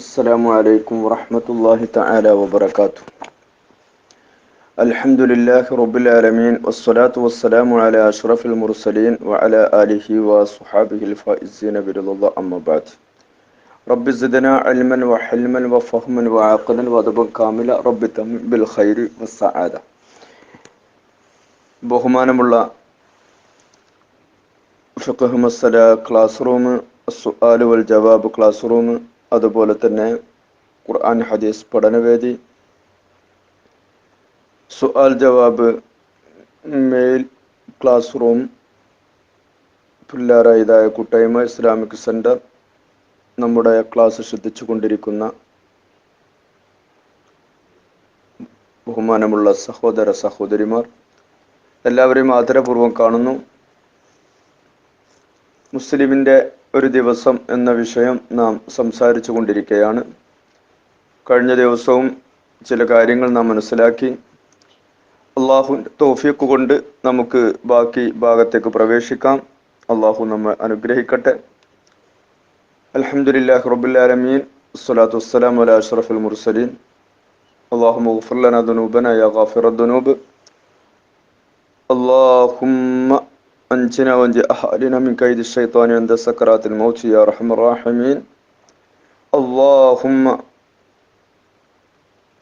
السلام عليكم ورحمة الله تعالى وبركاته. الحمد لله رب العالمين والصلاة والسلام على أشرف المرسلين وعلى آله وصحابه الفائزين برضا الله أما بعد. رب زدنا علما وحلما وفهما وعقلا وأدبا كاملا رب تمم بالخير والسعادة. ബഹുമാനമുള്ള ഫിഖ്ഹ് മസ്അല class room, സുആൽ വൽ ജവാബ് class room, അതുപോലെ തന്നെ ഖുർആൻ ഹദീസ് പഠനവേദി, സുആൽ ജവാബ് മെയിൽ ക്ലാസ് റൂം, പിള്ളേരായതായ കൂട്ടായ്മ ഇസ്ലാമിക് സെന്റർ, നമ്മുടെ ക്ലാസ് ശ്രദ്ധിച്ചു കൊണ്ടിരിക്കുന്ന ബഹുമാനമുള്ള സഹോദര സഹോദരിമാർ, എല്ലാവരെയും ആദരപൂർവ്വം കാണുന്നു. മുസ്ലിമിൻ്റെ ഒരു ദിവസം എന്ന വിഷയം നാം സംസാരിച്ചു കൊണ്ടിരിക്കുകയാണ്. കഴിഞ്ഞ ദിവസവും ചില കാര്യങ്ങൾ നാം മനസ്സിലാക്കി. അള്ളാഹുവിൻ്റെ തൗഫീഖ് കൊണ്ട് നമുക്ക് ബാക്കി ഭാഗത്തേക്ക് പ്രവേശിക്കാം. അള്ളാഹു നമ്മെ അനുഗ്രഹിക്കട്ടെ. അൽഹംദുലില്ലാഹി റബ്ബിൽ ആലമീൻ, വസ്സലാത്തു വസ്സലാമു അലാ അഷ്റഫിൽ മുർസലീൻ. അല്ലാഹുമ്മ ഗ്ഫിർ ലനാ ദുനൂബനാ യാ ഗാഫിറദ് ദുനൂബ്. اللهم أنجنا وانجي أهلنا من كيد الشيطان عند سكرات الموت يا أرحم الراحمين. اللهم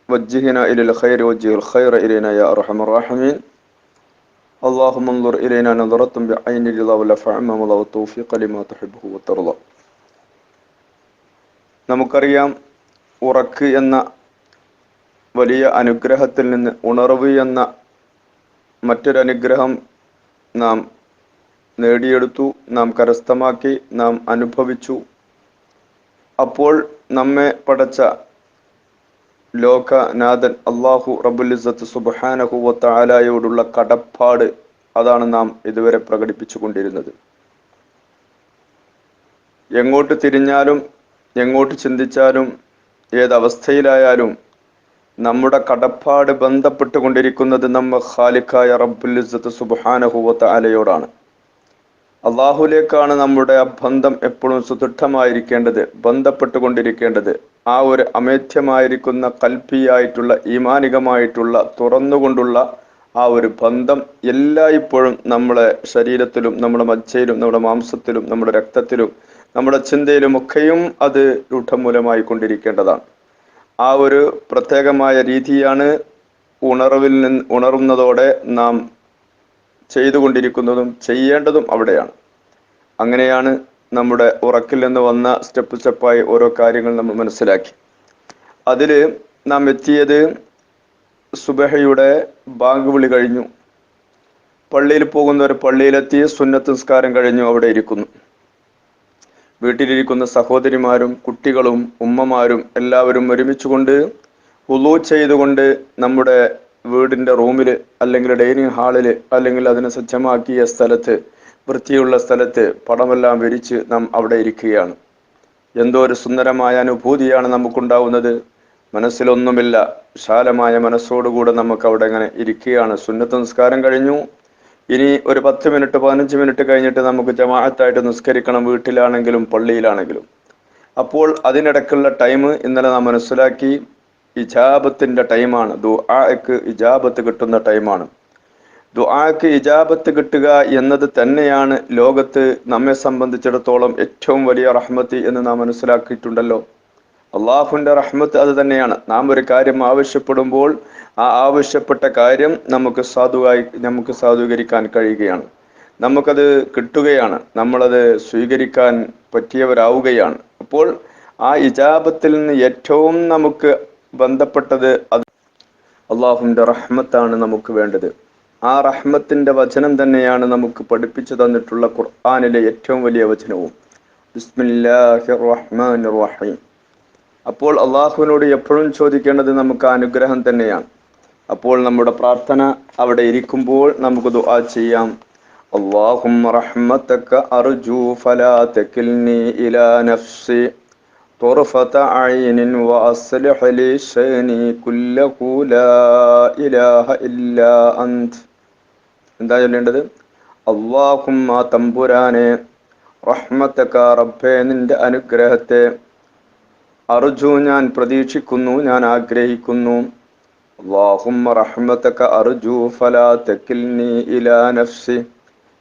وجهنا إلى الخير وجه الخير إلينا يا أرحم الراحمين. اللهم انظر إلينا نظرة بعين الرضا والعفو والتوفيق لما تحبه وترضى. നമുക്കറിയാം, ഉറക്ക് എന്ന വലിയ അനുഗ്രഹത്തിൽ നിന്ന് ഉണർവ് എന്ന മറ്റൊരനുഗ്രഹം നാം നേടിയെടുത്തു, നാം കരസ്ഥമാക്കി, നാം അനുഭവിച്ചു. അപ്പോൾ നമ്മെ പടച്ച ലോകനാഥൻ അല്ലാഹു റബ്ബുൽ ഇസ്സത്ത് സുബ്ഹാനഹു വ തആലയോടുള്ള കടപ്പാട്, അതാണ് നാം ഇതുവരെ പ്രകടിപ്പിച്ചു കൊണ്ടിരുന്നത്. എങ്ങോട്ട് തിരിഞ്ഞാലും എങ്ങോട്ട് ചിന്തിച്ചാലും ഏതവസ്ഥയിലായാലും നമ്മുടെ കടപ്പാട് ബന്ധപ്പെട്ടുകൊണ്ടിരിക്കുന്നത് നമ്മ ഖാലിഖായ റബ്ബുൽ ഇസ്സത്ത് സുബ്ഹാനഹു വ തആലയോടാണ്. അള്ളാഹുലേക്കാണ് നമ്മുടെ ആ ബന്ധം എപ്പോഴും സുദൃഢമായിരിക്കേണ്ടത്, ബന്ധപ്പെട്ടുകൊണ്ടിരിക്കേണ്ടത്. ആ ഒരു അമേധ്യമായിരിക്കുന്ന കൽപ്പിയായിട്ടുള്ള ഈമാനികമായിട്ടുള്ള തുറന്നുകൊണ്ടുള്ള ആ ഒരു ബന്ധം എല്ലായ്പ്പോഴും നമ്മുടെ ശരീരത്തിലും നമ്മുടെ മജ്ജയിലും നമ്മുടെ മാംസത്തിലും നമ്മുടെ രക്തത്തിലും നമ്മുടെ ചിന്തയിലുമൊക്കെയും അത് രൂഢമൂലമായി കൊണ്ടിരിക്കേണ്ടതാണ്. ആ ഒരു പ്രത്യേകമായ രീതിയാണ് ഉണർന്നതോടെ നാം ചെയ്തുകൊണ്ടിരിക്കുന്നതും ചെയ്യേണ്ടതും അവിടെയാണ്. അങ്ങനെയാണ് നമ്മുടെ ഉറക്കിൽ നിന്ന് വന്ന സ്റ്റെപ്പായി ഓരോ കാര്യങ്ങൾ നമ്മൾ മനസ്സിലാക്കി. അതിൽ നാം എത്തിയത് സുബഹയുടെ ബാങ്ക് വിളി കഴിഞ്ഞു. പള്ളിയിൽ പോകുന്നവർ പള്ളിയിലെത്തി, സുന്നത്ത് നിസ്കാരം കഴിഞ്ഞു അവിടെ ഇരിക്കുന്നു. വീട്ടിലിരിക്കുന്ന സഹോദരിമാരും കുട്ടികളും ഉമ്മമാരും എല്ലാവരും ഒരുമിച്ചുകൊണ്ട് വുളൂ ചെയ്തുകൊണ്ട് നമ്മുടെ വീടിൻ്റെ റൂമിൽ അല്ലെങ്കിൽ ഡൈനിങ് ഹാളിൽ അല്ലെങ്കിൽ അതിനെ സജ്ജമാക്കിയ സ്ഥലത്ത്, വൃത്തിയുള്ള സ്ഥലത്ത് പടമെല്ലാം വിരിച്ച് നാം അവിടെ ഇരിക്കുകയാണ്. എന്തോ ഒരു സുന്ദരമായ അനുഭൂതിയാണ് നമുക്കുണ്ടാവുന്നത്. മനസ്സിലൊന്നുമില്ല, വിശാലമായ മനസ്സോടുകൂടെ നമുക്ക് അവിടെ ഇങ്ങനെ ഇരിക്കുകയാണ്. സുന്നത്ത് നിസ്കാരം കഴിഞ്ഞു. ഇനി ഒരു 10 മിനിറ്റ് 15 മിനിറ്റ് കഴിഞ്ഞിട്ട് നമുക്ക് ജമാഅത്തായിട്ട് നിസ്കരിക്കണം, വീട്ടിലാണെങ്കിലും പള്ളിയിലാണെങ്കിലും. അപ്പോൾ അതിനിടയ്ക്കുള്ള ടൈം ഇന്നലെ നാം മനസ്സിലാക്കി, ഇജാബത്തിൻ്റെ ടൈമാണ്. ദുആക്ക് ഇജാബത്ത് കിട്ടുന്ന ടൈമാണ്. ദുആക്ക് ഇജാബത്ത് കിട്ടുക എന്നത് തന്നെയാണ് ലോകത്ത് നമ്മെ സംബന്ധിച്ചിടത്തോളം ഏറ്റവും വലിയ റഹ്മത്ത് എന്ന് നാം മനസ്സിലാക്കിയിട്ടുണ്ടല്ലോ. അള്ളാഹുവിൻ്റെ റഹ്മത്ത് അത് തന്നെയാണ്. നാം ഒരു കാര്യം ആവശ്യപ്പെടുമ്പോൾ ആ ആവശ്യപ്പെട്ട കാര്യം നമുക്ക് സാധൂകരിക്കാൻ കഴിയുകയാണ്, നമുക്കത് കിട്ടുകയാണ്, നമ്മളത് സ്വീകരിക്കാൻ പറ്റിയവരാവുകയാണ്. അപ്പോൾ ആ ഇജാബത്തിൽ നിന്ന് ഏറ്റവും നമുക്ക് ബന്ധപ്പെട്ടത് അത് അള്ളാഹുവിൻ്റെ റഹ്മത്താണ് നമുക്ക് വേണ്ടത്. ആ റഹ്മത്തിൻ്റെ വചനം തന്നെയാണ് നമുക്ക് പഠിപ്പിച്ചു തന്നിട്ടുള്ള ഖുർആനിലെ ഏറ്റവും വലിയ വചനവും. ബിസ്മില്ലാഹിർ റഹ്മാനിർ റഹീം. അപ്പോൾ അള്ളാഹുവിനോട് എപ്പോഴും ചോദിക്കേണ്ടത് നമുക്ക് അനുഗ്രഹം തന്നെയാണ്. അപ്പോൾ നമ്മുടെ പ്രാർത്ഥന അവിടെ ഇരിക്കുമ്പോൾ നമുക്ക് ദുആ ചെയ്യാം. അല്ലാഹുമ്മ റഹ്മതക അർജു ഫലാ തകിൽനി ഇലാ നഫ്സി തുർഫത ഐനിൻ വഅസ്ലിഹ് ലി ശഅനി കുല്ലഹു ലാ ഇലാഹ ഇല്ലാ അൻത. എന്താ ചൊല്ലേണ്ടത്? അല്ലാഹുമ്മ തമ്പുരാനെ, റഹ്മതക റബ്ബേ നിന്റെ അനുഗ്രഹത്തെ, അർജു ഞാൻ പ്രതീക്ഷിക്കുന്നു, ഞാൻ ആഗ്രഹിക്കുന്നു. അല്ലാഹുമ്മ റഹ്മതക അർജു ഫലാ തകിൽനി ഇലാ നഫ്സി.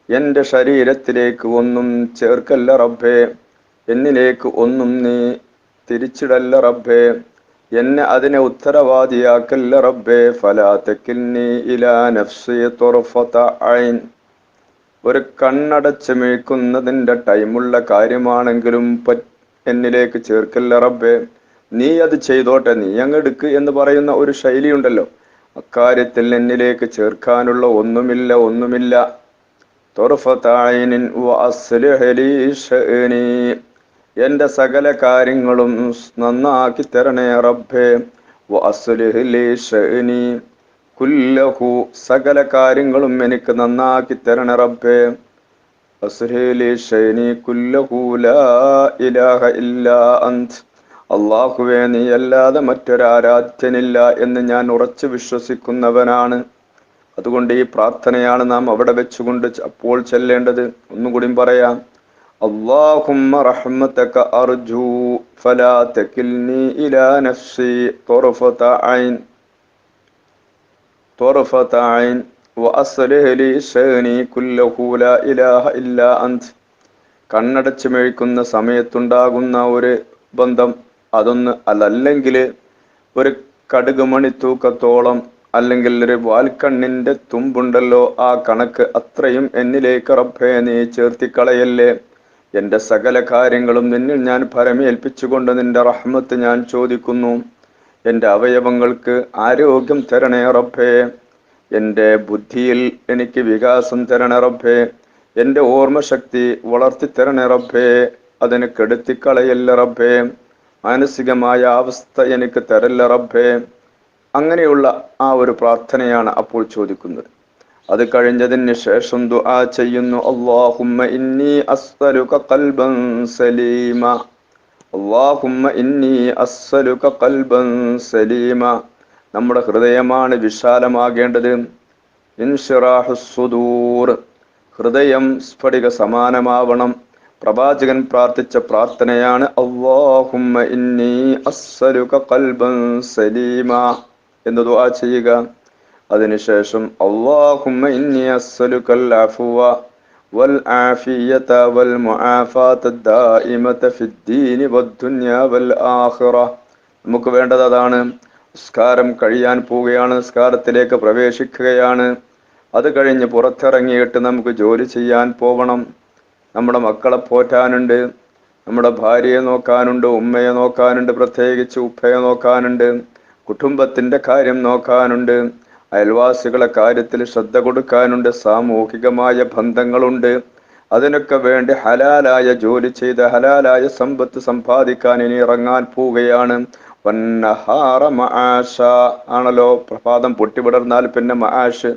എന്റെ ശരീരത്തിലേക്ക് ഒന്നും ചേർക്കല്ല റബ്ബേ, എന്നിലേക്ക് ഒന്നും നീ തിരിച്ചിടല്ല റബ്ബേ, എന്നെ അതിനെ ഉത്തരവാദിയാക്കല്ല റബ്ബേ. ഫലാ തകിൽനി ഇലാ നഫ്സി തുർഫത ഐൻ. ഒരു കണ്ണടച്ച് മിഴിക്കുന്നതിന്റെ ടൈമുള്ള കാര്യമാണെങ്കിലും എന്നിലേക്ക് ചേർക്കല്ല റബ്ബേ. നീ അത് ചെയ്തോട്ടെ, നീ അങ്ങെടുക്ക് എന്ന് പറയുന്ന ഒരു ശൈലിയുണ്ടല്ലോ, അക്കാര്യത്തിൽ എന്നിലേക്ക് ചേർക്കാനുള്ള ഒന്നുമില്ല. തൊർഫതൈനിൻ വഅസ്ലിഹ് ലീ ശഅനി. എന്റെ സകല കാര്യങ്ങളും നന്നാക്കി തരണേ റബ്ബേ. വഅസ്ലിഹ് ലീ ശഅനി കുല്ലഹു. സകല കാര്യങ്ങളും എനിക്ക് നന്നാക്കി തരണേ റബ്ബേ. അസ്ലിഹ് ലീ ശഅനി കുല്ലഹു ലാ ഇലാഹ ഇല്ലാ അൻത്. അല്ലാഹുവേ, നീ അല്ലാതെ മറ്റൊരാരാധ്യനില്ല എന്ന് ഞാൻ ഉറച്ചു വിശ്വസിക്കുന്നവനാണ്. അതുകൊണ്ട് ഈ പ്രാർത്ഥനയാണ് നാം അവിടെ വെച്ചുകൊണ്ട് അപ്പോൾ ചെല്ലേണ്ടത്. ഒന്നുകൂടി പറയാം. അല്ലാഹുമ്മ റഹ്മതക അർജു ഫലാ തകിൽനി ഇലാ നഫ്സി തുർഫത ഐൻ വഅസ്ലിഹ് ലീ ശഅനി കുല്ലഹു ലാ ഇലാഹ ഇല്ലാ അൻത്. കണ്ണടച്ച് മെഴിക്കുന്ന സമയത്തുണ്ടാകുന്ന ഒരു ബന്ധം, അതൊന്ന് അതല്ലെങ്കിൽ ഒരു കടുക് മണിത്തൂക്കത്തോളം, അല്ലെങ്കിൽ ഒരു വാൽക്കണ്ണിന്റെ തുമ്പുണ്ടല്ലോ, ആ കണക്ക് അത്രയും എന്നിലേക്ക് റബ്ബേ നീ ചേർത്തിക്കളയല്ലേ. എന്റെ സകല കാര്യങ്ങളും നിന്നിൽ ഞാൻ പരമേൽപ്പിച്ചുകൊണ്ട് നിന്റെ റഹ്മത്ത് ഞാൻ ചോദിക്കുന്നു. എന്റെ അവയവങ്ങൾക്ക് ആരോഗ്യം തരണേ റബ്ബേ. എന്റെ ബുദ്ധിയിൽ എനിക്ക് വികാസം തരണേ റബ്ബേ. എന്റെ ഓർമ്മശക്തി വളർത്തിത്തരണേ റബ്ബേ. അതിന് കെടുത്തിക്കളയല്ല റബ്ബേ. മാനസികമായ അവസ്ഥ എനിക്ക് തരല്ല റബ്ബേ. അങ്ങനെയുള്ള ആ ഒരു പ്രാർത്ഥനയാണ് അപ്പോൾ ചോദിക്കുന്നത്. അത് കഴിഞ്ഞതിന് ശേഷം ദുആ ചെയ്യുന്നു. അല്ലാഹുമ്മ ഇന്നി അസ്അലുക ഖൽബൻ സലീമ. അല്ലാഹുമ്മ ഇന്നി അസ്അലുക ഖൽബൻ സലീമ. നമ്മുടെ ഹൃദയമാണ് വിശാലമാകേണ്ടത്. ഇൻശിറാഹുസ് സുദൂർ. ഹൃദയം സ്ഫടിക സമാനമാവണം. പ്രവാചകൻ പ്രാർത്ഥിച്ച പ്രാർത്ഥനയാണ് അല്ലാഹുമ്മ ഇന്നി അസ്അലുക ഖൽബൻ സലീമ എന്ന് ദുആ ചെയ്യുക. അതിനുശേഷം അല്ലാഹുമ്മ ഇന്നി അസ്അലുകൽ അഫ്വ വൽ ആഫിയത വൽ മുആഫാത ദായിമത ഫിദ്ദീനി വദ്ദുനിയ വൽ ആഖിറ. നമുക്ക് വേണ്ടത് അതാണ്. നിസ്കാരം കഴിയാൻ പോവുകയാണ്, നിസ്കാരത്തിലേക്ക് പ്രവേശിക്കുകയാണ്. അത് കഴിഞ്ഞ് പുറത്തിറങ്ങിയിട്ട് നമുക്ക് ജോലി ചെയ്യാൻ പോകണം. നമ്മുടെ മക്കളെ പോറ്റാനുണ്ട്, നമ്മുടെ ഭാര്യയെ നോക്കാനുണ്ട്, ഉമ്മയെ നോക്കാനുണ്ട്, പ്രത്യേകിച്ച് ഉപ്പയെ നോക്കാനുണ്ട്, കുടുംബത്തിന്റെ കാര്യം നോക്കാനുണ്ട്, അയൽവാസികളെ കാര്യത്തിൽ ശ്രദ്ധ കൊടുക്കാനുണ്ട്, സാമൂഹികമായ ബന്ധങ്ങളുണ്ട്. അതിനൊക്കെ വേണ്ടി ഹലാലായ ജോലി ചെയ്ത് ഹലാലായ സമ്പത്ത് സമ്പാദിക്കാൻ ഇനി ഇറങ്ങാൻ പോവുകയാണ്. വന്നഹാറ മആശ ആണല്ലോ, പ്രഭാതം പൊട്ടിവിടർന്നാൽ പിന്നെ മആഷ്,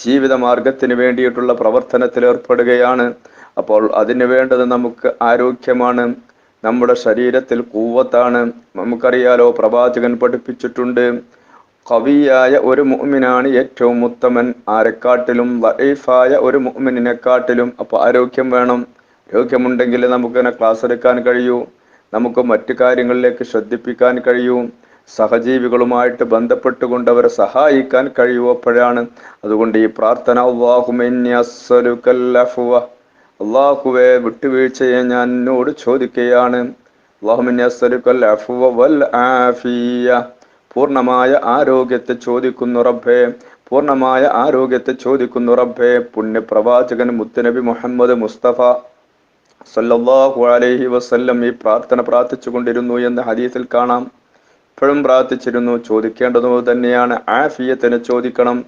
ജീവിത മാർഗത്തിന് വേണ്ടിയിട്ടുള്ള പ്രവർത്തനത്തിൽ ഏർപ്പെടുകയാണ്. അപ്പോൾ അതിന് വേണ്ടത് നമുക്ക് ആരോഗ്യമാണ്, നമ്മുടെ ശരീരത്തിൽ കൂവത്താണ്. നമുക്കറിയാലോ, പ്രവാചകൻ പഠിപ്പിച്ചിട്ടുണ്ട്, ഖവിയായ ഒരു മുഅ്മിനാണ് ഏറ്റവും ഉത്തമൻ, ആരെക്കാട്ടിലും ലഈഫായ ഒരു മുഅ്മിനിനെക്കാട്ടിലും. അപ്പോൾ ആരോഗ്യം വേണം. ആരോഗ്യമുണ്ടെങ്കിൽ നമുക്കിങ്ങനെ ക്ലാസ് എടുക്കാൻ കഴിയൂ, നമുക്ക് മറ്റു കാര്യങ്ങളിലേക്ക് ശ്രദ്ധിപ്പിക്കാൻ കഴിയൂ, സഹജീവികളുമായിട്ട് ബന്ധപ്പെട്ടുകൊണ്ട് അവരെ സഹായിക്കാൻ കഴിയുമ്പോഴാണ്. അതുകൊണ്ട് ഈ പ്രാർത്ഥന അല്ലാഹുമ്മ ഇന്നി അസ്അലുകൽ അഫ്വ, അല്ലാഹുവേ വിട്ടുവീഴ്ചയെ ഞാൻ എന്നോട് ചോദിക്കുകയാണ്. അല്ലാഹുമ്മ ഇന്നി അസ്അലുകൽ അഫ്വ വൽ ആഫിയ, പൂർണ്ണമായ ആരോഗ്യത്തെ ചോദിക്കുന്നു റബ്ബേ, പൂർണ്ണമായ ആരോഗ്യത്തെ ചോദിക്കുന്നു റബ്ബേ. പുണ്യപ്രവാചകൻ മുത്തുനബി മുഹമ്മദ് മുസ്തഫ സല്ലല്ലാഹു അലൈഹി വസല്ലം ഈ പ്രാർത്ഥന പ്രാർത്ഥിച്ചു കൊണ്ടിരുന്നു എന്ന് ഹദീസിൽ കാണാം. ഇപ്പോഴും പ്രാർത്ഥിച്ചിരുന്നു. ചോദിക്കേണ്ടത് തന്നെയാണ്, ആഫിയത്തിനെ ചോദിക്കണം.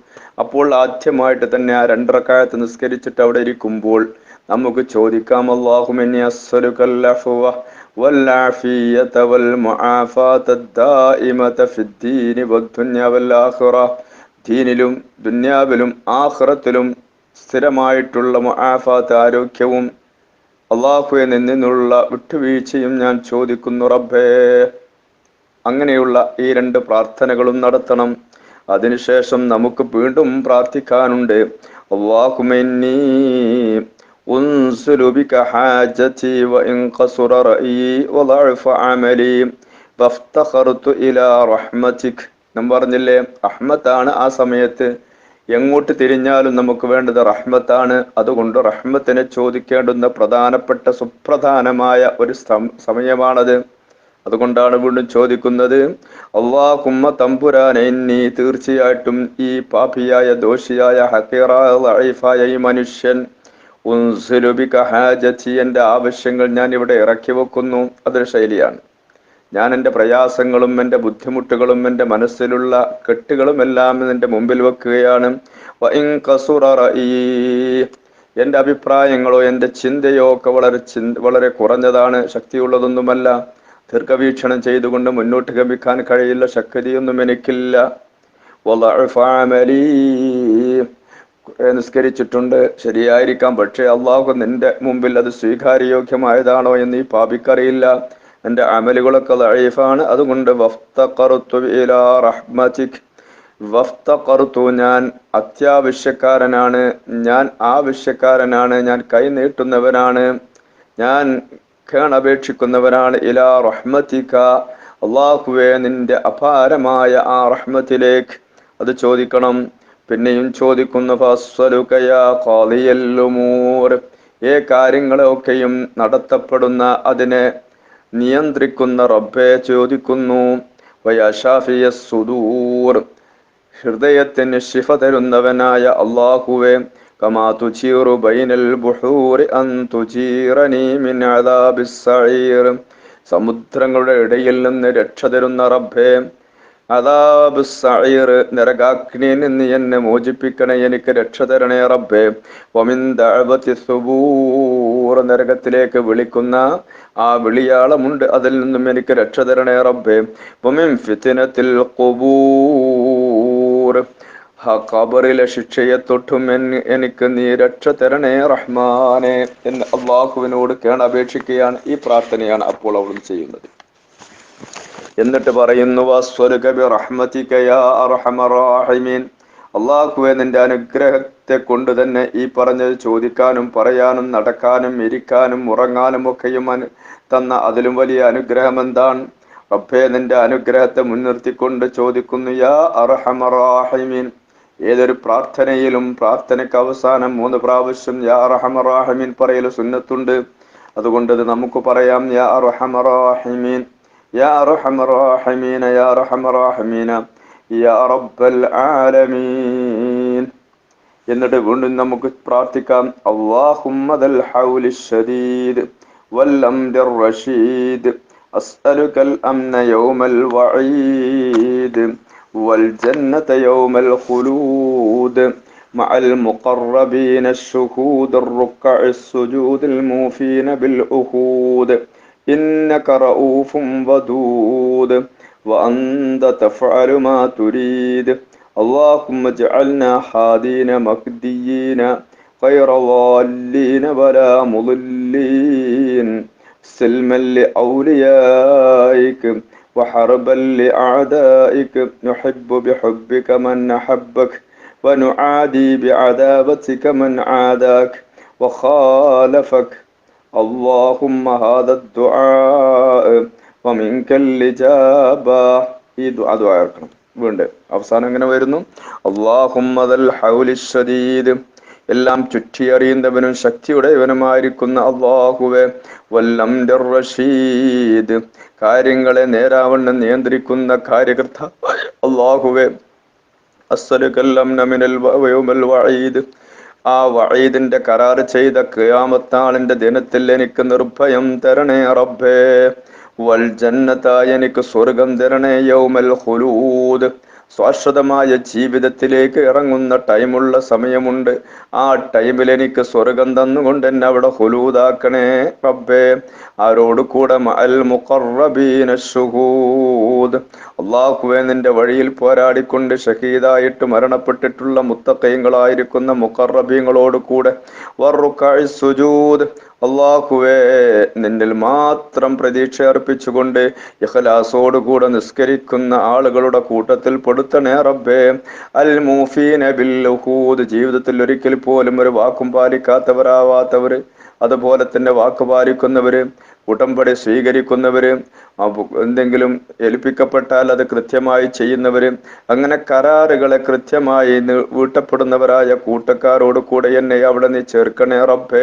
അപ്പോൾ ആദ്യമായിട്ട് തന്നെ ആ 2 റക്അത്ത് നിസ്കരിച്ചിട്ട് അവിടെ ഇരിക്കുമ്പോൾ നമുക്ക് ചോദിക്കാം, അല്ലാഹുമ്മ ഇന്നി അസ്അലുകൽ അഫ്വ വൽ ആഫിയത വൽ മുആഫാത ദായിമത ഫിദ്ദീനി വദ്ദുനിയ വൽ ആഖിറ. ദീനിലും ദുനിയാവിലും ആഖിറത്തിലും സ്ഥിരമായിട്ടുള്ള മുആഫാത്ത്, ആരോഗ്യവും അല്ലാഹുവിൽ നിന്നുള്ള വിട്ടുവീഴ്ചയും ഞാൻ ചോദിക്കുന്നു റബ്ബേ. അങ്ങനെയുള്ള ഈ 2 പ്രാർത്ഥനകളും നടത്തണം. അതിനുശേഷം നമുക്ക് വീണ്ടും പ്രാർത്ഥിക്കാനുണ്ട്. അല്ലാഹുമ്മ ഇന്നി ഉൻസിലു ബിക ഹാജതി വഇൻ ഖസുറ റഅയി വളഅഫ അമലി വഫ്തഖർതു ഇലാ റഹ്മതിക്. നാം പറഞ്ഞില്ലേ റഹ്മത്താണ് ആ സമയത്ത്. എങ്ങോട്ട് തിരിഞ്ഞാലും നമുക്ക് വേണ്ടത് റഹ്മത്താണ്. അതുകൊണ്ട് റഹ്മത്തിനെ ചോദിക്കേണ്ടുന്ന പ്രധാനപ്പെട്ട സുപ്രധാനമായ ഒരു സമയമാണത്. അതുകൊണ്ടാണ് വീണ്ടും ചോദിക്കുന്നത്, അല്ലാഹുമ്മ തമ്പുരാനെ ഇന്നി, തീർച്ചയായിട്ടും ഈ പാപിയായ ദോഷിയായ ഹഖീറായ ദഈഫായ ഈ മനുഷ്യൻ, ഉൻസിലു ബിക ഹാജതി, എൻ്റെ ആവശ്യങ്ങൾ ഞാൻ ഇവിടെ ഇറക്കി വെക്കുന്നു. അതൊരു ശൈലിയാണ്. ഞാൻ എൻ്റെ പ്രയാസങ്ങളും എൻ്റെ ബുദ്ധിമുട്ടുകളും എൻ്റെ മനസ്സിലുള്ള കെട്ടുകളും എല്ലാം നിന്റെ മുമ്പിൽ വെക്കുകയാണ്. വഇൻ ഖസുറ റഈ, എൻ്റെ അഭിപ്രായങ്ങളോ എൻ്റെ ചിന്തയോ ഒക്കെ വളരെ കുറഞ്ഞതാണ്, ശക്തിയുള്ളതൊന്നുമല്ല. ദീർഘവീക്ഷണം ചെയ്തുകൊണ്ട് മുന്നോട്ട് ഗമിക്കാൻ കഴിയില്ല, ശക്തിയൊന്നും എനിക്കില്ല. വളഅഫ അമലീ, നിസ്കരിച്ചിട്ടുണ്ട്, ശരിയായിരിക്കാം. പക്ഷേ അള്ളാഹു നിന്റെ മുമ്പിൽ അത് സ്വീകാര്യോഗ്യമായതാണോ എന്ന് ഈ പാപിക്കറിയില്ല. എൻ്റെ അമലുകളൊക്കെ ദഈഫാണ്. അതുകൊണ്ട് വഫ്തഖർതു ഇലാ റഹ്മതിക്, വഫ്തഖർതു, ഞാൻ അത്യാവശ്യക്കാരനാണ്, ഞാൻ ആവശ്യക്കാരനാണ്, ഞാൻ കൈ നീട്ടുന്നവനാണ്, ഞാൻ കേണപേക്ഷിക്കുന്നവനാണ്. ഇലാ റഹ്മതിക, അള്ളാഹുവേ നിന്റെ അപാരമായ ആ റഹ്മത്തിലേക്ക്. അത് ചോദിക്കണം. പിന്നെയും ചോദിക്കുന്നു, ഫസ്അലുക യാ ഖാദിയൽ ഉമൂർ, കാര്യങ്ങളെയൊക്കെയും നടത്തപ്പെടുന്ന, അതിനെ നിയന്ത്രിക്കുന്ന റബ്ബെ ചോദിക്കുന്നു. വയാ ശാഫിയസ് സുദൂർ, ഹൃദയത്തിന് ശിഫ തരുന്നവനായ അള്ളാഹുവേ, കമാ തുജീറു ബൈനൽ ബുഹൂരി അൻ തുജീറനി മിൻ അദാബിസ് സഈർ, സമുദ്രങ്ങളുടെ ഇടയിൽ നിന്ന് രക്ഷ തരുന്ന റബ്ബേ, അദാബ് സഈർ, നരകാഗ്നിയിൽ നിന്ന് എന്നെ മോചിപ്പിക്കണേ, എനിക്ക് രക്ഷ തരണേ റബ്ബേ. വമിൻ ദഅവതി സുബൂർ, നരകത്തിലേക്ക് വിളിക്കുന്ന ആ വിളിയാളമുണ്ട്, അതിൽ നിന്നും എനിക്ക് രക്ഷ തരണേ റബ്ബേ. വമിൻ ഫിത്നത്തിൽ ഖുബൂർ, ഖബറിലെ ശിക്ഷയെ തൊട്ടും എനിക്ക് നീ രക്ഷ തരണേ റഹ്മാനെ എന്ന് അള്ളാഹുവിനോട് കേണപേക്ഷിക്കുകയാണ്. ഈ പ്രാർത്ഥനയാണ് അപ്പോൾ അവൾ ചെയ്യുന്നത്. എന്നിട്ട് പറയുന്നു, വസ്വലുക ബിറഹ്മതിക യാ അർഹമർ റഹീമീൻ, അള്ളാഹുവേ നിന്റെ അനുഗ്രഹത്തെ കൊണ്ട് തന്നെ ഈ പറഞ്ഞത് ചോദിക്കാനും പറയാനും നടക്കാനും ഇരിക്കാനും ഉറങ്ങാനും ഒക്കെയും തന്ന അതിലും വലിയ അനുഗ്രഹം എന്താണ് റബ്ബേ? നിന്റെ അനുഗ്രഹത്തെ മുൻനിർത്തിക്കൊണ്ട് ചോദിക്കുന്നു, യാ അർഹമർ റഹീമീൻ. ഏതൊരു പ്രാർത്ഥനയിലും പ്രാർത്ഥനയ്ക്ക് അവസാനം 3 പ്രാവശ്യം യാ അർഹമർ റഹീമീൻ പറയൽ സുന്നത്തുണ്ട്. അതുകൊണ്ട് ഇത് നമുക്ക് പറയാം, യാ അർഹമർ റഹീമീൻ, യാ അർഹമർ റഹീമീന, യാ അർഹമർ റഹീമീന, യാ റബ്ബൽ ആലമീൻ. എന്നിട്ട് വീണ്ടും നമുക്ക് പ്രാർത്ഥിക്കാം, അല്ലാഹുമ്മ ദൽ ഹൗലിശ് ശദീദ് വൽ അംരിർ റശീദ്, അസ്അലുകൽ അംന യൗമൽ വഈദ് വൽ ജന്നത യൗമൽ ഖുലൂദ് മഅൽ മുഖറബീന الشهود الركع السجود الموفين بالعهود إنك رؤوف ودود وأنت تفعل ما تريد اللهم اجعلنا حادين مهديين غير ضالين ولا مضلين سلما لأوليائك وحربا لأعدائك نحب بحبك من أحبك ونعادي بعداوتك من عاداك وخالفك اللهم هذا الدعاء ومنك الإجابة. ഈ ദുആ ഇറക്കണം. വീണ്ടും അവസാനം എങ്ങനെ വരുന്നു, അല്ലാഹുമ്മ ദൽ ഹൗലിശ് ശദീദ്, എല്ലാം ചുറ്റിയറിയുന്നവനും ശക്തിയുടയവനുമായിരിക്കുന്ന അല്ലാഹുവേ, വൽ അംരിർ റശീദ്, കാര്യങ്ങളെ നേരാവണ്ണം നിയന്ത്രിക്കുന്ന കാര്യകർത്ത അല്ലാഹുവേ, അസ്അലുകൽ അംന മിനൽ യൗമൽ വഈദ്, ആ വഈദിന്റെ കരാർ ചെയ്ത ഖിയാമത്താളിന്റെ ദിനത്തിൽ എനിക്ക് നിർഭയം തരണേ റബ്ബേ. വൽ ജന്നത, എനിക്ക് സ്വർഗം തരണേ. യൗമൽ ഖുലൂദ്, ശാശ്വതമായ ജീവിതത്തിലേക്ക് ഇറങ്ങുന്ന ടൈമുള്ള സമയമുണ്ട്. ആ ടൈമിൽ എനിക്ക് സ്വർഗം തന്നുകൊണ്ട് എന്നെ അവിടെ ഖുലൂദാക്കണേ റബ്ബേ. ആരോട് കൂടെ? മഅൽ മുഖറബീന ശുഹൂദ്, അല്ലാഹുവേ നിന്റെ വഴിയിൽ പോരാടിക്കൊണ്ട് ഷഹീദായിട്ട് മരണപ്പെട്ടിട്ടുള്ള മുത്തഖീങ്ങളായിരിക്കുന്ന മുഖറബീങ്ങളോട് കൂടെ. വറുക്കഇ സുജൂദ്, അല്ലാഹുവേ നിന്നിൽ മാത്രം പ്രതീക്ഷ അർപ്പിച്ചുകൊണ്ട് ഇഖ്ലാസോടുകൂടെ നിസ്കരിക്കുന്ന ആളുകളുടെ കൂട്ടത്തിൽ പെടുത്തണേ റബ്ബേ. അൽ മൂഫീന ബിൽ ഉഖൂദ്, ജീവിതത്തിൽ ഒരിക്കൽ പോലും ഒരു വാക്കും പാലിക്കാത്തവരാവാത്തവര്, അതുപോലെ തന്നെ വാക്ക് പാലിക്കുന്നവര്. ഉടമ്പടി സ്വീകരിക്കുന്നവര്, എന്തെങ്കിലും ഏൽപ്പിക്കപ്പെട്ടാൽ അത് കൃത്യമായി ചെയ്യുന്നവര്, അങ്ങനെ കരാറുകളെ കൃത്യമായി വീട്ടപ്പെടുന്നവരായ കൂട്ടക്കാരോട് കൂടെ എന്നെ അവിടെ നീ ചേർക്കണേ റബ്ബേ.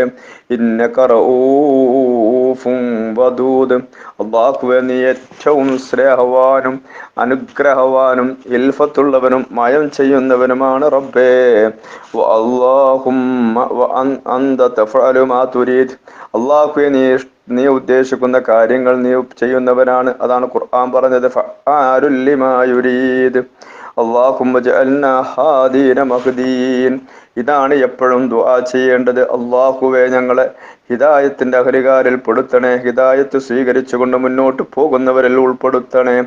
ഇന്നക റഊഫും വദൂദ്. അല്ലാഹുവേ, നീ ഏറ്റവും സ്നേഹവാനും അനുഗ്രഹവാനും ഇൽഫത്തുള്ളവനും മയം ചെയ്യുന്നവനുമാണ് റബ്ബേ. അല്ലാഹുമ്മ അന്ത തഫഅലു മാ തുരീദ്. അല്ലാഹുവേ, നീ ഉദ്ദേശിക്കുന്ന കാര്യങ്ങൾ നീ ചെയ്യുന്നവനാണ്. അതാണ് ഖുർആൻ പറഞ്ഞത്, ഫഅലുൽ ലിമാ യുരീദ്. അല്ലാഹുമ്മ ജഅൽനാ ഹാദീന മഹ്ദീൻ. ഇതാണ് എപ്പോഴും ദുആ ചെയ്യേണ്ടത്. അല്ലാഹുവേ, ഞങ്ങളെ ഹിദായത്തിന്റെ അഹരികാരിൽ പെടുത്തണേ. ഹിദായത്ത് സ്വീകരിച്ചുകൊണ്ട് മുന്നോട്ട് പോകുന്നവരിൽ ഉൾപ്പെടുത്തണേ.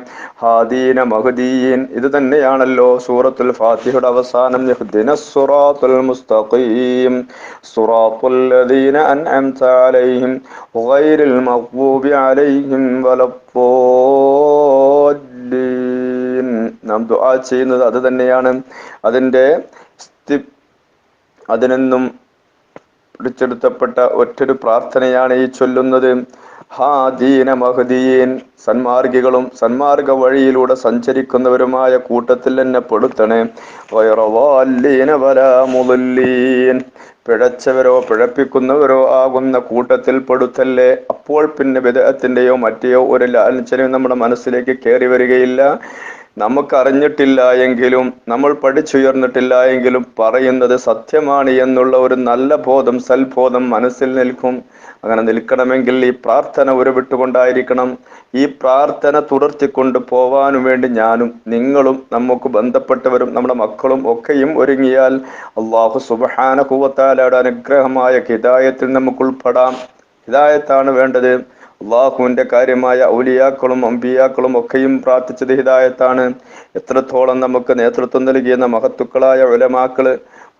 ഹാദീന മഹ്ദീൻ, ഇത് തന്നെയാണല്ലോ സൂറത്തുൽ ഫാത്തിഹയുടെ അവസാനം, ഇഹ്ദിനസ് സിറാത്തുൽ മുസ്തഖീം സിറാത്തുൽ ലദീന അൻഅംത അലൈഹിം ഗൈറിൽ മഗ്ദൂബി അലൈഹിം വലദ്ദാല്ലീൻ. നാം ദുആ ചെയ്യുന്നത് അത് തന്നെയാണ്. അതിനെന്നും പിടിച്ചെടുത്തപ്പെട്ട ഒറ്റൊരു പ്രാർത്ഥനയാണ് ഈ ചൊല്ലുന്നത്. ഹാദീന മഹ്ദീൻ, സന്മാർഗികളും സന്മാർഗ വഴിയിലൂടെ സഞ്ചരിക്കുന്നവരുമായ കൂട്ടത്തിൽ എന്നെ പെടുത്തണേ. വൈറവാല്ലീന വലാ മുളല്ലീൻ, പിഴച്ചവരോ പിഴപ്പിക്കുന്നവരോ ആകുന്ന കൂട്ടത്തിൽ പെടുത്തല്ലേ. അപ്പോൾ പിന്നെ ബിദ്അത്തിന്റെയോ മറ്റെയോ ഒരു ലാഞ്ചനയും നമ്മുടെ മനസ്സിലേക്ക് കയറി വരികയില്ല. നമുക്കറിഞ്ഞിട്ടില്ല എങ്കിലും, നമ്മൾ പഠിച്ചുയർന്നിട്ടില്ല എങ്കിലും പറയുന്നത് സത്യമാണ് എന്നുള്ള ഒരു നല്ല ബോധം, സൽബോധം മനസ്സിൽ നിൽക്കും. അങ്ങനെ നിൽക്കണമെങ്കിൽ ഈ പ്രാർത്ഥന ഉരുവിട്ടുകൊണ്ടായിരിക്കണം. ഈ പ്രാർത്ഥന തുടർത്തിക്കൊണ്ട് പോവാനും വേണ്ടി ഞാനും നിങ്ങളും നമുക്ക് ബന്ധപ്പെട്ടവരും നമ്മുടെ മക്കളും ഒക്കെയും ഒരുങ്ങിയാൽ അല്ലാഹു സുബ്ഹാനഹു വ തആലയുടെ അനുഗ്രഹമായ ഹിദായത്തിൽ നമുക്ക് ഉൾപ്പെടാം. ഹിദായത്താണ് വേണ്ടത്. അള്ളാഹുവിന്റെ കാര്യമായ ഔലിയാക്കളും അമ്പിയാക്കളും ഒക്കെയും പ്രാർത്ഥിച്ചത് ഹിദായത്താണ്. എത്രത്തോളം നമുക്ക് നേതൃത്വം നൽകിയെന്ന മഹത്തുക്കളായ ഉലമാക്കള്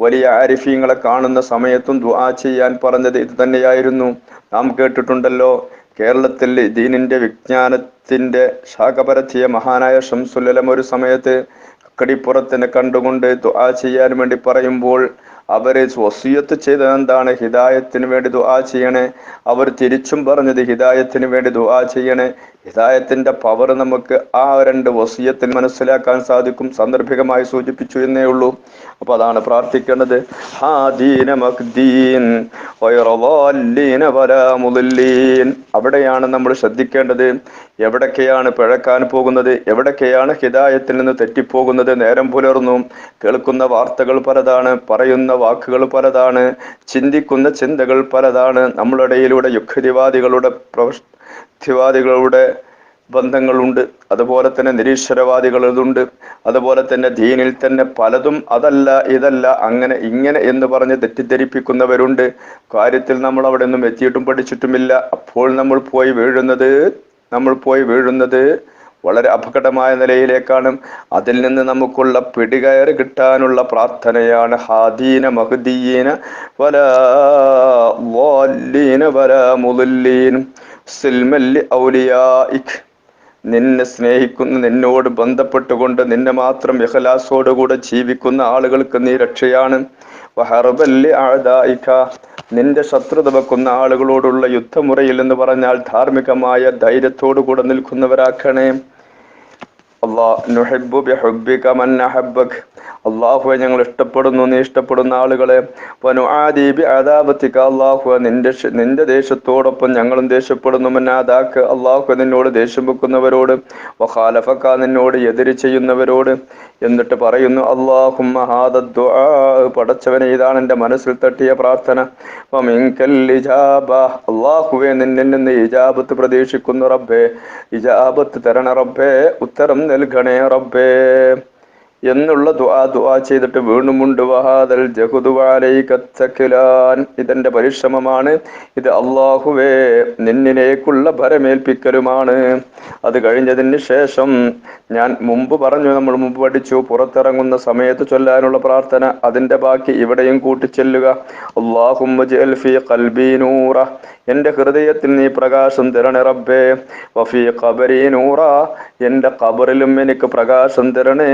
വലിയ ആരിഫീങ്ങളെ കാണുന്ന സമയത്തും ദുആ ചെയ്യാൻ പറഞ്ഞത് ഇത് തന്നെയായിരുന്നു. നാം കേട്ടിട്ടുണ്ടല്ലോ, കേരളത്തിൽ ദീനിന്റെ വിജ്ഞാനത്തിന്റെ ശാഖ പരത്തിയ മഹാനായ ശംസുൽ ഉലമ ഒരു സമയത്ത് കടിപ്പുറത്തിനെ കണ്ടുകൊണ്ട് ദുആ ചെയ്യാൻ വേണ്ടി പറയുമ്പോൾ അവര് വസിയത്ത് ചെയ്തത് എന്താണ്? ഹിദായത്തിന് വേണ്ടി ദുആ ചെയ്യണേ. അവർ തിരിച്ചും പറഞ്ഞത് ഹിദായത്തിന് വേണ്ടി ദുആ ചെയ്യണേ. ഹിദായത്തിന്റെ പവർ നമുക്ക് ആ രണ്ട് വസിയത്തിൽ മനസ്സിലാക്കാൻ സാധിക്കും. സാന്ദർഭികമായി സൂചിപ്പിച്ചു എന്നേ ഉള്ളൂ. അപ്പൊ അതാണ് പ്രാർത്ഥിക്കേണ്ടത്. ഹാദീന മഖ്ദീൻ വൈറളാല്ലീന വലാ മുളല്ലീൻ. അവിടെയാണ് നമ്മൾ ശ്രദ്ധിക്കേണ്ടത്. എവിടൊക്കെയാണ് പിഴക്കാൻ പോകുന്നത്, എവിടൊക്കെയാണ് ഹിദായത്തിൽ നിന്ന് തെറ്റിപ്പോകുന്നത്. നേരം പുലർന്നു കേൾക്കുന്ന വാർത്തകൾ പലതാണ്, പറയുന്ന വാക്കുകൾ പലതാണ്, ചിന്തിക്കുന്ന ചിന്തകൾ പലതാണ്. നമ്മുടെ ഇടയിലൂടെ യുക്തിവാദികളുടെ ബന്ധങ്ങളുണ്ട്, അതുപോലെ തന്നെ നിരീശ്വരവാദികളുണ്ട്, അതുപോലെ തന്നെ ദീനിൽ തന്നെ പലതും അതല്ല ഇതല്ല അങ്ങനെ ഇങ്ങനെ എന്ന് പറഞ്ഞ് തെറ്റിദ്ധരിപ്പിക്കുന്നവരുണ്ട്. കാര്യത്തിൽ നമ്മൾ അവിടെ ഒന്നും എത്തിയിട്ടും പഠിച്ചിട്ടുമില്ല. അപ്പോൾ നമ്മൾ പോയി വീഴുന്നത് വളരെ അപകടമായ നിലയിലേക്കാണ്. അതിൽ നിന്ന് നമുക്കുള്ള പിടികയറി കിട്ടാനുള്ള പ്രാർത്ഥനയാണ് ഹാദീന മഹ്ദീന വലാ ളാല്ലീന വലാ മുളല്ലീൻ സിൽമല്ലി ഔലിയാഇക്. നിന്നെ സ്നേഹിക്കുന്ന, നിന്നോട് ബന്ധപ്പെട്ടുകൊണ്ട് നിന്നെ മാത്രം ഇഖ്ലാസോടുകൂടെ ജീവിക്കുന്ന ആളുകൾക്ക് നീ രക്ഷയാണ്. വഹർബല്ലി അഅദാഇക, നിന്റെ ശത്രുത വെക്കുന്ന ആളുകളോടുള്ള യുദ്ധമുറയിൽ എന്ന് പറഞ്ഞാൽ ധാർമ്മികമായ ധൈര്യത്തോടു കൂടെ നിൽക്കുന്നവരാക്കണേ. അള്ളാഹുവെ, ഞങ്ങൾ ഇഷ്ടപ്പെടുന്നു, നീ ഇഷ്ടപ്പെടുന്ന ആളുകളെ. അള്ളാഹുവെ, നിന്റെ ദേശത്തോടൊപ്പം ഞങ്ങളും ദേഷ്യപ്പെടുന്നു. മന്നാദാക്ക്, അള്ളാഹു നിന്നോട് ദേഷ്യം വെക്കുന്നവരോട്. വഖാലഫക, നിന്നോട് എതിര് ചെയ്യുന്നവരോട്. എന്നിട്ട് പറയുന്നു, അല്ലാഹുമ്മ ഹാദ ദുആ, പടച്ചവനെ ഇതാണ് എൻ്റെ മനസ്സിൽ തട്ടിയ പ്രാർത്ഥന. വമിൻകൽ ഇജാബ, അല്ലാഹുവേ നിന്നിൽ നിന്ന് ഇജാബത്ത് പ്രതീക്ഷിക്കുന്നു റബ്ബേ. ഇജാബത്ത് തരണ റബ്ബേ, ഉത്തരം നൽകണേ റബ്ബേ എന്നുള്ള ദുആ ചെയ്തിട്ട് വീണ്ടുമുണ്ട് വഹാദൽ ജഹുദു അലൈക തഖലാൻ, ഇതെന്റെ പരിശ്രമമാണ്, ഇത് അല്ലാഹുവേ നിന്നിലേക്കുള്ള ഭരമേൽപ്പിക്കലുമാണ്. അത് കഴിഞ്ഞതിന് ശേഷം ഞാൻ നമ്മൾ മുമ്പ് പഠിച്ചു, പുറത്തിറങ്ങുന്ന സമയത്ത് ചൊല്ലാനുള്ള പ്രാർത്ഥന, അതിന്റെ ബാക്കി ഇവിടെയും കൂട്ടിച്ചൊല്ലുക. അല്ലാഹുമ്മ ജഅൽ ഫീ ഖൽബി നൂറ, എന്റെ ഹൃദയത്തിൽ നീ പ്രകാശം തരണേ റബ്ബേ. വഫീ ഖബരി നൂറ, എന്റെ ഖബറിലും എനിക്ക് പ്രകാശം തരണേ.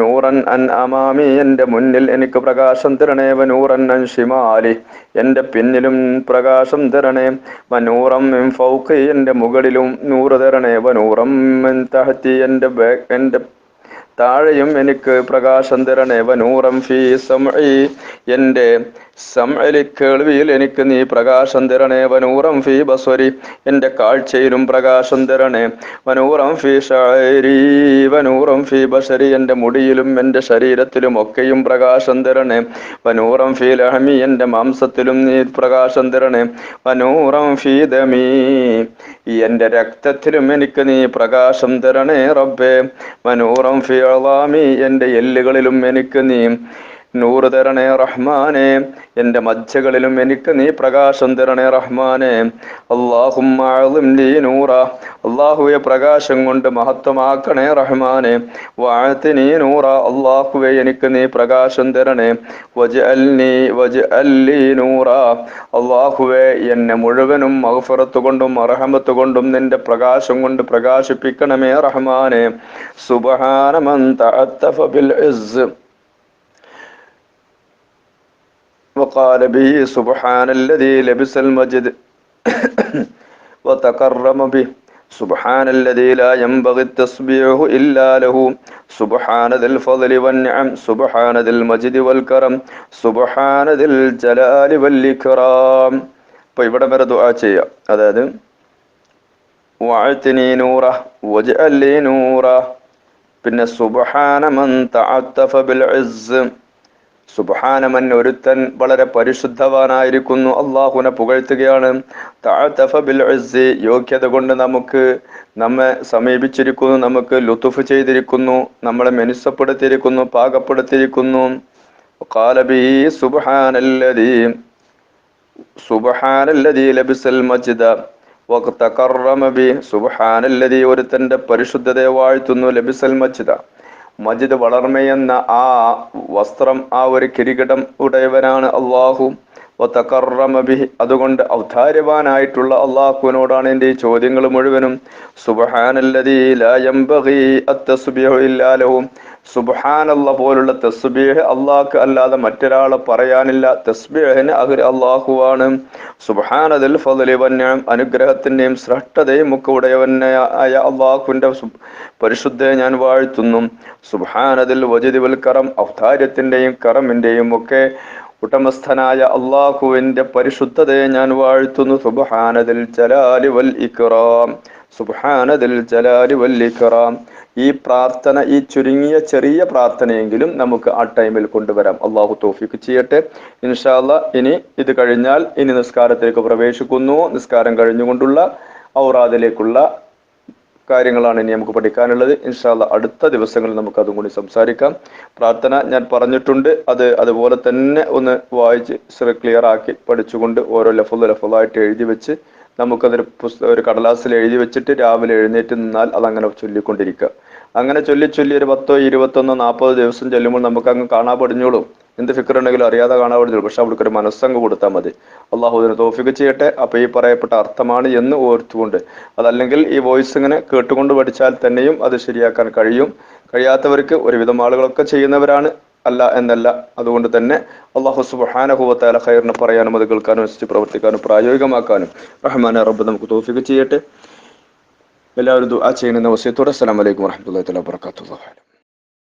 നൂറൻ അൻ അമാമി, എൻ്റെ മുന്നിൽ എനിക്ക് പ്രകാശം തരണേ. നൂറൻ അൻ ഷിമാലി, എൻ്റെ പിന്നിലും പ്രകാശം തരണേ. നൂറം മിൻ ഫൗഖി, എൻ്റെ മുകളിലും നൂറ് തരണേ. നൂറം മിൻ തഹ്തി, എൻ്റെ താഴെയും എനിക്ക് പ്രകാശം തരണേ. നൂറം ഫീ സമഇ, എൻ്റെ സമഇൽ കേൾവിയിൽ എനിക്ക് നീ പ്രകാശം തരണേ. നൂറം ഫീ ബസ്വരി, എൻ്റെ കാഴ്ചയിലും പ്രകാശം തരണേ. നൂറം ഫീ ശഅരി നൂറം ഫീ ബശരി, എൻ്റെ മുടിയിലും എൻ്റെ ശരീരത്തിലും ഒക്കെയും പ്രകാശം തരണേ. നൂറം ഫീ ലഹമി, എൻ്റെ മാംസത്തിലും നീ പ്രകാശം തരണേ. നൂറം ഫീ ദമി, എൻ്റെ രക്തത്തിലും എനിക്ക് നീ പ്രകാശം തരണേ റബ്ബേ. നൂറം ഫീ അളാമി, എൻ്റെ എല്ലുകളിലും എനിക്ക് നീ നൂറ് തരണേ റഹ്മാനെ. എൻ്റെ മജ്ജകളിലും എനിക്ക് നീ പ്രകാശം തരണേ റഹ്മാനെ. അല്ലാഹുമ്മ അഅ്ളിം ലീ നൂറ, അല്ലാഹുവെ പ്രകാശം കൊണ്ട് മഹത്വമാക്കണേ റഹ്മാനെ. വഅഅ്തിനീ നൂറ, അല്ലാഹുവെ എനിക്ക് നീ പ്രകാശം തരണേ. വജ്അൽ ലീ നൂറ, അല്ലാഹുവെ എന്നെ മുഴുവനും മഗ്ഫിറത്ത് കൊണ്ടും റഹ്മത്ത് കൊണ്ടും നിന്റെ പ്രകാശം കൊണ്ട് പ്രകാശിപ്പിക്കണമേ റഹ്മാനെ. സുബ്ഹാന മൻ തഅത്തഫ ബിൽ ഇസ്സ് وقال به سبحان الذي لبس المجد وتكرم به سبحان الذي لا ينبغي التسبيح إلا له سبحان ذي الفضل والنعم سبحان ذي المجد والكرم سبحان ذي الجلال والإكرام. അപ്പോൾ ഇവിടെ വരെ ദുആ ചെയ്യാം. അതായത് വഅഅ്തിനീ നൂറ വജ്അൽ ലീ നൂറ, പിന്നെ സുബ്ഹാന മൻ തഅത്തഫ ബിൽ ഇസ്സ്, സുബ്ഹാനമൻ ഒരുത്തൻ വളരെ പരിശുദ്ധവാനായിരിക്കുന്നു, അള്ളാഹുവിനെ പുകഴ്ത്തുകയാണ്. തഅത്തഫ ബിൽ ഇസ്സ്, യോഗ്യത കൊണ്ട് നമ്മെ സമീപിച്ചിരിക്കുന്നു, നമുക്ക് ലുത്ഫ് ചെയ്തിരിക്കുന്നു, നമ്മളെ മെനുസപ്പെടുത്തിയിരിക്കുന്നു, പാകപ്പെടുത്തിയിരിക്കുന്നു. ഖാല ബിഹി സുബ്ഹാനല്ലദീ ലബിസൽ മജ്ദ വതകറമ ബി, സുബ്ഹാനല്ലദീ ഒരുത്തന്റെ പരിശുദ്ധതയെ വാഴ്ത്തുന്നു. ലബിസൽ മജ്ദ, മജിദ് വളർമയെന്ന ആ വസ്ത്രം, ആ ഒരു കിരീടം ഉടയവനാണ് അള്ളാഹു. വതകറമ ബിഹി, അതുകൊണ്ട് ഔദാര്യവാനായിട്ടുള്ള അള്ളാഹുവിനോടാണ് എൻ്റെ ഈ ചോദ്യങ്ങൾ മുഴുവനും. സുബ്ഹാനല്ലദീ ലാ യംബഗി അത്തസ്ബീഹു ഇല്ലാ ലഹു, സുബ്ഹാനല്ല പോലുള്ള തസ്ബീഹ് അള്ളാഹ്ക്ക് അല്ലാതെ മറ്റൊരാളെ പറയാനില്ല. തസ്ബീഹിന് അള്ളാഹുവാണ്. സുബ്ഹാന ദിൽ ഫദ്ലി വന്നിഅം, അനുഗ്രഹത്തിന്റെയും ശ്രേഷ്ഠതയും ഒക്കെ ഉടയവനായ അള്ളാഹുവിന്റെ പരിശുദ്ധയെ ഞാൻ വാഴ്ത്തുന്നു. സുബ്ഹാന ദിൽ വജ്ദി വൽ കറം, ഔദാര്യത്തിന്റെയും കറമിന്റെയും ഒക്കെ ഉടമസ്ഥനായ അള്ളാഹുവിന്റെ പരിശുദ്ധതയെ ഞാൻ വാഴ്ത്തുന്നു. സുബ്ഹാന ദിൽ ജലാലി വൽ ഇക്റാം, സുബ്ഹാന ദിൽ ജലാലി വൽ ഇക്റാം. ഈ പ്രാർത്ഥന, ഈ ചുരുങ്ങിയ ചെറിയ പ്രാർത്ഥനയെങ്കിലും നമുക്ക് ആ ടൈമിൽ കൊണ്ടുവരാം. അള്ളാഹു തൗഫീഖ് ചെയ്യട്ടെ. ഇൻഷാ അല്ലാഹ് ഇനി ഇത് കഴിഞ്ഞാൽ ഇനി നിസ്കാരത്തിലേക്ക് പ്രവേശിക്കുന്നു. നിസ്കാരം കഴിഞ്ഞുകൊണ്ടുള്ള ഔറാദിലേക്കുള്ള കാര്യങ്ങളാണ് ഇനി നമുക്ക് പഠിക്കാനുള്ളത്. ഇൻഷാ അല്ലാഹ് അടുത്ത ദിവസങ്ങളിൽ നമുക്ക് അതും കൂടി സംസാരിക്കാം. പ്രാർത്ഥന ഞാൻ പറഞ്ഞിട്ടുണ്ട്, അതുപോലെ തന്നെ ഒന്ന് വായിച്ച് ക്ലിയർ ആക്കി പഠിച്ചുകൊണ്ട് ഓരോ ലഫ്ളായിട്ട് എഴുതി വെച്ച് നമുക്കതൊരു ഒരു കടലാസിൽ എഴുതി വെച്ചിട്ട് രാവിലെ എഴുന്നേറ്റ് നിന്നാൽ അതങ്ങനെ ചൊല്ലിക്കൊണ്ടിരിക്കുക. അങ്ങനെ ചൊല്ലി ഒരു 10, 21, 40 ദിവസം ചെല്ലുമ്പോൾ നമുക്ക് അങ്ങ് കാണാൻ പഠിഞ്ഞോളും. എന്ത് ഫിക്ർ ഉണ്ടെങ്കിലും അറിയാതെ കാണാൻ പഠിഞ്ഞോളൂ. പക്ഷെ അവിടേക്ക് ഒരു മനസ്സങ്ങ് കൊടുത്താൽ മതി. അള്ളാഹു അതിന് തൗഫീഖ് ചെയ്യട്ടെ. അപ്പൊ ഈ പറയപ്പെട്ട അർത്ഥമാണ് എന്ന് ഓർത്തുകൊണ്ട്, അതല്ലെങ്കിൽ ഈ വോയിസ് ഇങ്ങനെ കേട്ടുകൊണ്ട് പഠിച്ചാൽ തന്നെയും അത് ശരിയാക്കാൻ കഴിയാത്തവർക്ക് ഒരുവിധം ആളുകളൊക്കെ ചെയ്യുന്നവരാണ്, അല്ല എന്നല്ല. അതുകൊണ്ട് തന്നെ അള്ളാഹു സുബ്ഹാനഹു വ തആല ഖൈറിനെ പറയാനും അത് കേൾക്കാനും അനുസരിച്ച് പ്രവർത്തിക്കാനും പ്രായോഗികമാക്കാനും റഹ്മാനെ റബ്ബ് നമുക്ക് തൗഫീഖ് ചെയ്യട്ടെ. എല്ലാവരും ദുആ ചെയ്യുന്ന വസിയത്തോടെ അസ്സലാമു അലൈക്കും വറഹ്മത്തുള്ളാഹി വബറകാതുഹു.